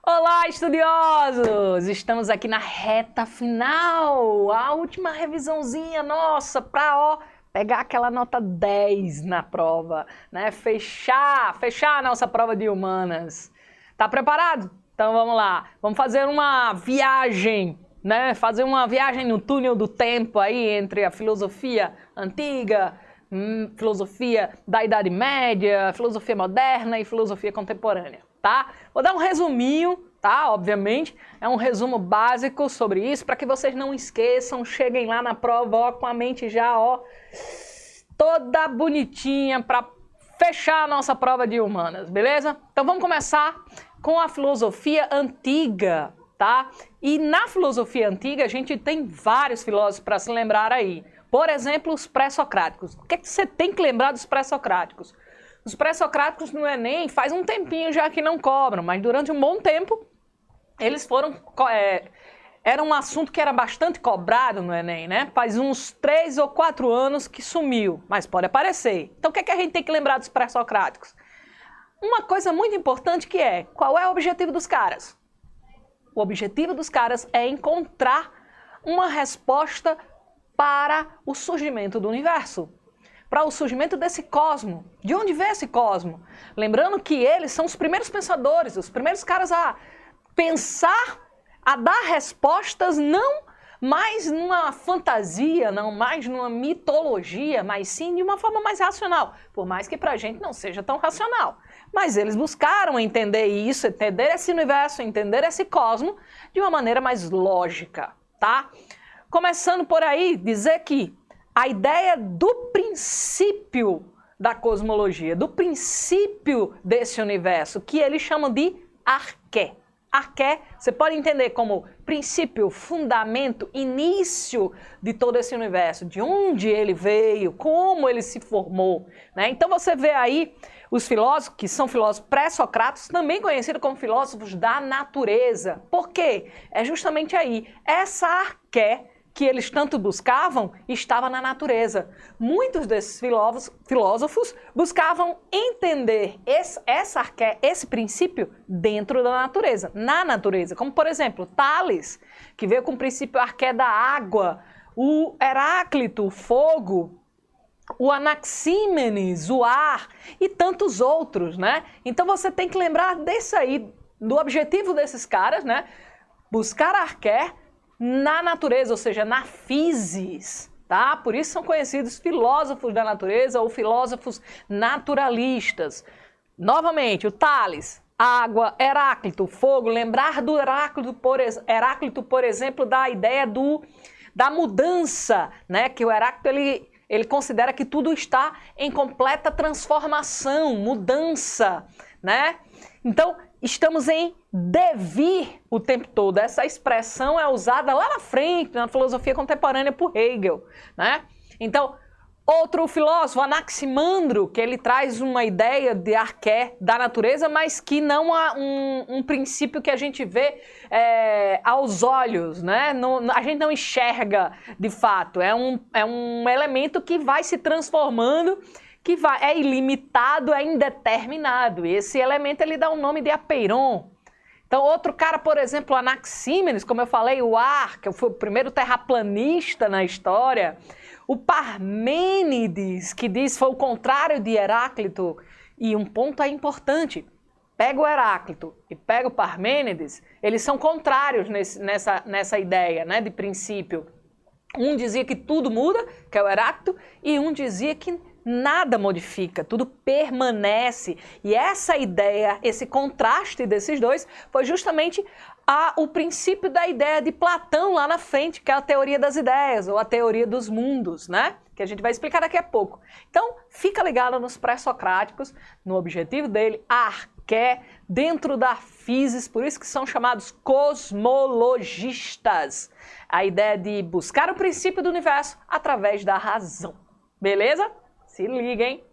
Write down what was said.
Olá, estudiosos! Estamos aqui na reta final, a última revisãozinha nossa para pegar aquela nota 10 na prova, né? Fechar a nossa prova de humanas. Tá preparado? Então vamos lá, vamos fazer uma viagem, né? Fazer uma viagem no túnel do tempo aí entre a filosofia antiga, filosofia da Idade Média, filosofia moderna e filosofia contemporânea, tá? Vou dar um resuminho, tá? Obviamente, é um resumo básico sobre isso, para que vocês não esqueçam, cheguem lá na prova com a mente já, toda bonitinha para fechar a nossa prova de humanas, beleza? Então vamos começar com a filosofia antiga, tá? E na filosofia antiga a gente tem vários filósofos para se lembrar aí. Por exemplo, os pré-socráticos. O que é que você tem que lembrar dos pré-socráticos? Os pré-socráticos no Enem faz um tempinho já que não cobram, mas durante um bom tempo eles foram... era um assunto que era bastante cobrado no Enem, né? Faz uns 3 ou 4 anos que sumiu, mas pode aparecer. Então o que é que a gente tem que lembrar dos pré-socráticos? Uma coisa muito importante que é, qual é o objetivo dos caras? O objetivo dos caras é encontrar uma resposta para o surgimento do universo, para o surgimento desse cosmo. De onde veio esse cosmo? Lembrando que eles são os primeiros pensadores, os primeiros caras a pensar, a dar respostas não mais numa fantasia, não mais numa mitologia, mas sim de uma forma mais racional, por mais que para a gente não seja tão racional. Mas eles buscaram entender isso, entender esse universo, entender esse cosmo de uma maneira mais lógica, tá? Começando por aí, dizer que a ideia do princípio da cosmologia, do princípio desse universo, que eles chamam de arqué. Arqué, você pode entender como princípio, fundamento, início de todo esse universo, de onde ele veio, como ele se formou, né? Então você vê aí os filósofos, que são filósofos pré-socráticos, também conhecidos como filósofos da natureza. Por quê? É justamente aí, essa arqué que eles tanto buscavam, estava na natureza. Muitos desses filósofos buscavam entender essa arqué, esse princípio dentro da natureza, na natureza. Como, por exemplo, Tales, que veio com o princípio arqué da água, o Heráclito, o fogo, o Anaxímenes, o ar e tantos outros, né? Então você tem que lembrar desse aí, do objetivo desses caras, né? Buscar a arqué na natureza, ou seja, na physis, tá? Por isso são conhecidos filósofos da natureza ou filósofos naturalistas. Novamente, o Tales, água, Heráclito, fogo. Lembrar do Heráclito, por exemplo, da ideia da mudança, né? Que o Heráclito, ele considera que tudo está em completa transformação, mudança, né? Então, estamos em devir o tempo todo. Essa expressão é usada lá na frente, na filosofia contemporânea, por Hegel, né? Então, outro filósofo, Anaximandro, que ele traz uma ideia de arqué da natureza, mas que não há um princípio que a gente vê aos olhos, né? A gente não enxerga de fato. É um elemento que vai se transformando, que é ilimitado, é indeterminado. E esse elemento ele dá o nome de apeiron. Então, outro cara, por exemplo, Anaxímenes, como eu falei, o ar, que foi o primeiro terraplanista na história. O Parmênides, que foi o contrário de Heráclito. E um ponto é importante. Pega o Heráclito e pega o Parmênides, eles são contrários nessa ideia, né, de princípio. Um dizia que tudo muda, que é o Heráclito, e um dizia que nada modifica, tudo permanece. E essa ideia, esse contraste desses dois, foi justamente o princípio da ideia de Platão lá na frente, que é a teoria das ideias, ou a teoria dos mundos, né? Que a gente vai explicar daqui a pouco. Então, fica ligado nos pré-socráticos, no objetivo dele, a arqué, dentro da physis, por isso que são chamados cosmologistas. A ideia de buscar o princípio do universo através da razão. Beleza? Se liguem!